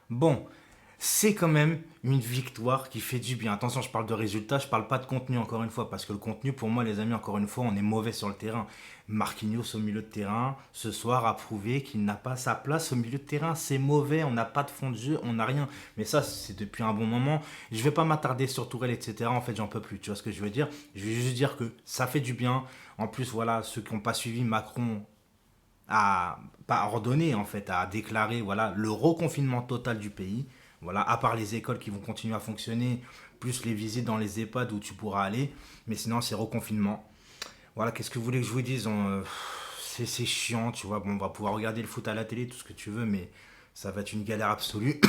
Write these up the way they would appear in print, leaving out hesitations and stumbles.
Bon, c'est quand même une victoire qui fait du bien. Attention, je parle de résultats, je parle pas de contenu encore une fois, parce que le contenu, pour moi, les amis, encore une fois, on est mauvais sur le terrain. Marquinhos au milieu de terrain, ce soir, a prouvé qu'il n'a pas sa place au milieu de terrain. C'est mauvais, on n'a pas de fond de jeu, on n'a rien. Mais ça, c'est depuis un bon moment. Je vais pas m'attarder sur Tourelle, etc. En fait, j'en peux plus. Tu vois ce que je veux dire? Je vais juste dire que ça fait du bien. En plus, voilà, ceux qui n'ont pas suivi Macron à pas ordonné en fait, à déclarer voilà le reconfinement total du pays. Voilà, à part les écoles qui vont continuer à fonctionner, plus les visites dans les EHPAD où tu pourras aller, mais sinon c'est reconfinement. Voilà, qu'est-ce que vous voulez que je vous dise? C'est chiant, tu vois. Bon, on va pouvoir regarder le foot à la télé, tout ce que tu veux, mais ça va être une galère absolue.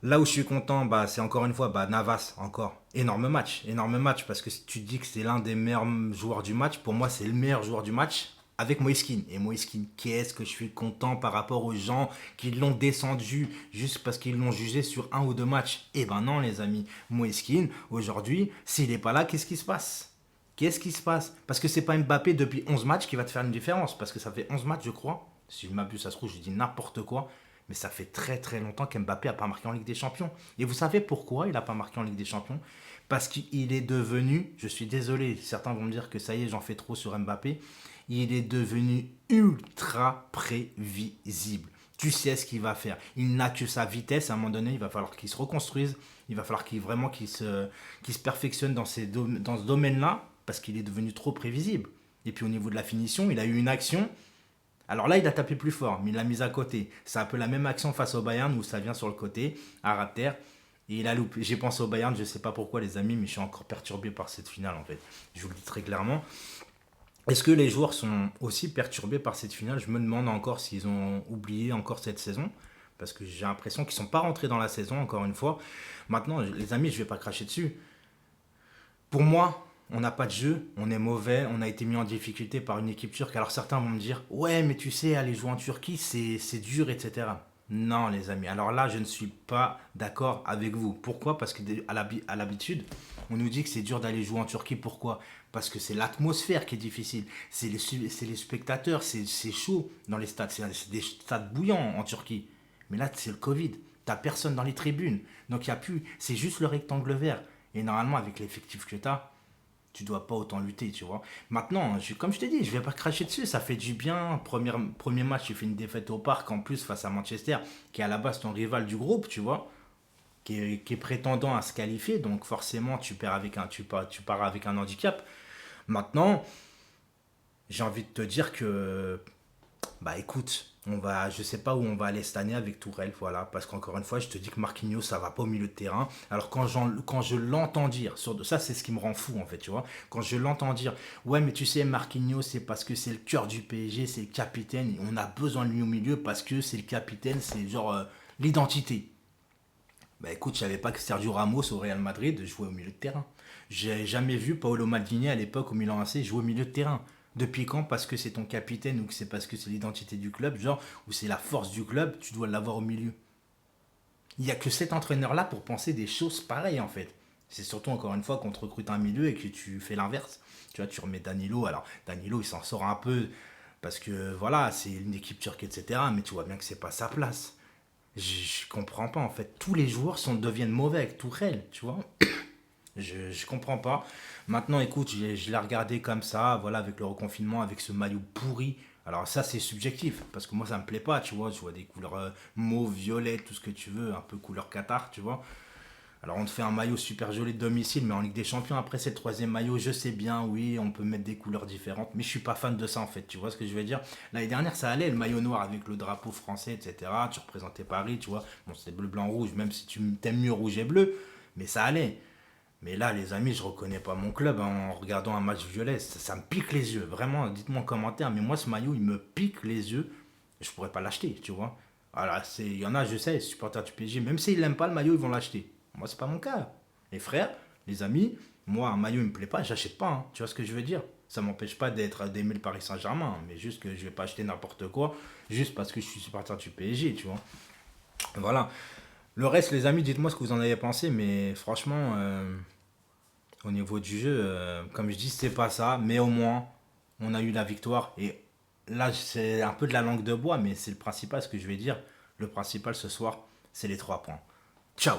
Là où je suis content, bah, c'est encore une fois bah, Navas, encore. Énorme match, parce que si tu dis que c'est l'un des meilleurs joueurs du match, pour moi c'est le meilleur joueur du match avec Moïskine. Et Moïskine, qu'est-ce que je suis content par rapport aux gens qui l'ont descendu juste parce qu'ils l'ont jugé sur un ou deux matchs. Eh ben non les amis, Moïskine, aujourd'hui, s'il n'est pas là, qu'est-ce qui se passe? Qu'est-ce qui se passe? Parce que c'est pas Mbappé depuis 11 matchs qui va te faire une différence. Parce que ça fait 11 matchs, je crois. Si je m'abuse, ça se trouve, je dis n'importe quoi. Mais ça fait très très longtemps qu'Mbappé n'a pas marqué en Ligue des Champions. Et vous savez pourquoi il n'a pas marqué en Ligue des Champions? Parce qu'il est devenu, je suis désolé, certains vont me dire que ça y est, j'en fais trop sur Mbappé, il est devenu ultra prévisible. Tu sais ce qu'il va faire. Il n'a que sa vitesse. À un moment donné, il va falloir qu'il se reconstruise. Il va falloir qu'il se perfectionne dans ce domaine-là parce qu'il est devenu trop prévisible. Et puis au niveau de la finition, il a eu une action. Alors là, il a tapé plus fort, mais il l'a mise à côté. C'est un peu la même action face au Bayern où ça vient sur le côté, à ras de terre. Et il a loupé. J'ai pensé au Bayern, je ne sais pas pourquoi les amis, mais je suis encore perturbé par cette finale en fait. Je vous le dis très clairement. Est-ce que les joueurs sont aussi perturbés par cette finale? Je me demande encore s'ils ont oublié encore cette saison. Parce que j'ai l'impression qu'ils ne sont pas rentrés dans la saison, encore une fois. Maintenant, les amis, je ne vais pas cracher dessus. Pour moi, on n'a pas de jeu, on est mauvais, on a été mis en difficulté par une équipe turque. Alors certains vont me dire, ouais, mais tu sais, aller jouer en Turquie, c'est dur, etc. Non, les amis. Alors là, je ne suis pas d'accord avec vous. Pourquoi? Parce que à l'habitude, on nous dit que c'est dur d'aller jouer en Turquie. Pourquoi? Parce que c'est l'atmosphère qui est difficile. C'est les spectateurs, c'est chaud dans les stades. C'est des stades bouillants en Turquie. Mais là, c'est le Covid. T'as personne dans les tribunes. Donc il y a plus. C'est juste le rectangle vert. Et normalement, avec l'effectif que t'as, tu dois pas autant lutter, tu vois. Maintenant, comme je t'ai dit, je vais pas cracher dessus, ça fait du bien. Premier match, tu fais une défaite au parc, en plus face à Manchester, qui est à la base ton rival du groupe, tu vois, qui est prétendant à se qualifier, donc forcément, tu pars avec un handicap. Maintenant, j'ai envie de te dire que bah écoute, je sais pas où on va aller cette année avec Tourelle, voilà, parce qu'encore une fois, je te dis que Marquinhos, ça va pas au milieu de terrain. Alors quand je l'entends dire, ça c'est ce qui me rend fou en fait, tu vois, quand je l'entends dire, ouais mais tu sais Marquinhos, c'est parce que c'est le cœur du PSG, c'est le capitaine, et on a besoin de lui au milieu parce que c'est le capitaine, c'est genre l'identité. Bah écoute, je savais pas que Sergio Ramos au Real Madrid jouait au milieu de terrain. J'ai jamais vu Paolo Maldini à l'époque au Milan AC jouer au milieu de terrain. Depuis quand? Parce que c'est ton capitaine ou que c'est parce que c'est l'identité du club, genre, ou c'est la force du club, tu dois l'avoir au milieu. Il n'y a que cet entraîneur-là pour penser des choses pareilles en fait. C'est surtout encore une fois qu'on te recrute un milieu et que tu fais l'inverse. Tu vois, tu remets Danilo. Alors, Danilo, il s'en sort un peu parce que voilà, c'est une équipe turque, etc. Mais tu vois bien que c'est pas sa place. Je comprends pas en fait. Tous les joueurs deviennent mauvais avec Tourelle, tu vois. Je comprends pas. Maintenant, écoute, je l'ai regardé comme ça, voilà, avec le reconfinement, avec ce maillot pourri. Alors ça, c'est subjectif, parce que moi, ça me plaît pas, tu vois. Je vois des couleurs mauve, violet, tout ce que tu veux, un peu couleur Qatar, tu vois. Alors on te fait un maillot super joli de domicile, mais en Ligue des Champions, après c'est le troisième maillot, je sais bien, oui, on peut mettre des couleurs différentes, mais je suis pas fan de ça en fait, tu vois ce que je veux dire? L'année dernière, ça allait, le maillot noir avec le drapeau français, etc. Tu représentais Paris, tu vois. Bon, c'est bleu, blanc, rouge, même si tu t'aimes mieux rouge et bleu, mais ça allait. Mais là, les amis, je reconnais pas mon club en regardant un match violet. Ça me pique les yeux. Vraiment, dites-moi en commentaire. Mais moi, ce maillot, il me pique les yeux. Je pourrais pas l'acheter, tu vois. Voilà, il y en a, je sais, supporters du PSG. Même s'ils n'aiment pas le maillot, ils vont l'acheter. Moi, c'est pas mon cas. Les frères, les amis, moi, un maillot, il me plaît pas, j'achète pas. Hein. Tu vois ce que je veux dire? Ça m'empêche pas d'aimer le Paris Saint-Germain. Mais juste que je vais pas acheter n'importe quoi. Juste parce que je suis supporter du PSG, tu vois. Voilà. Le reste, les amis, dites-moi ce que vous en avez pensé. Mais franchement. Au niveau du jeu, comme je dis, c'est pas ça, mais au moins, on a eu la victoire. Et là, c'est un peu de la langue de bois, mais c'est le principal, ce que je vais dire. Le principal ce soir, c'est les 3 points. Ciao!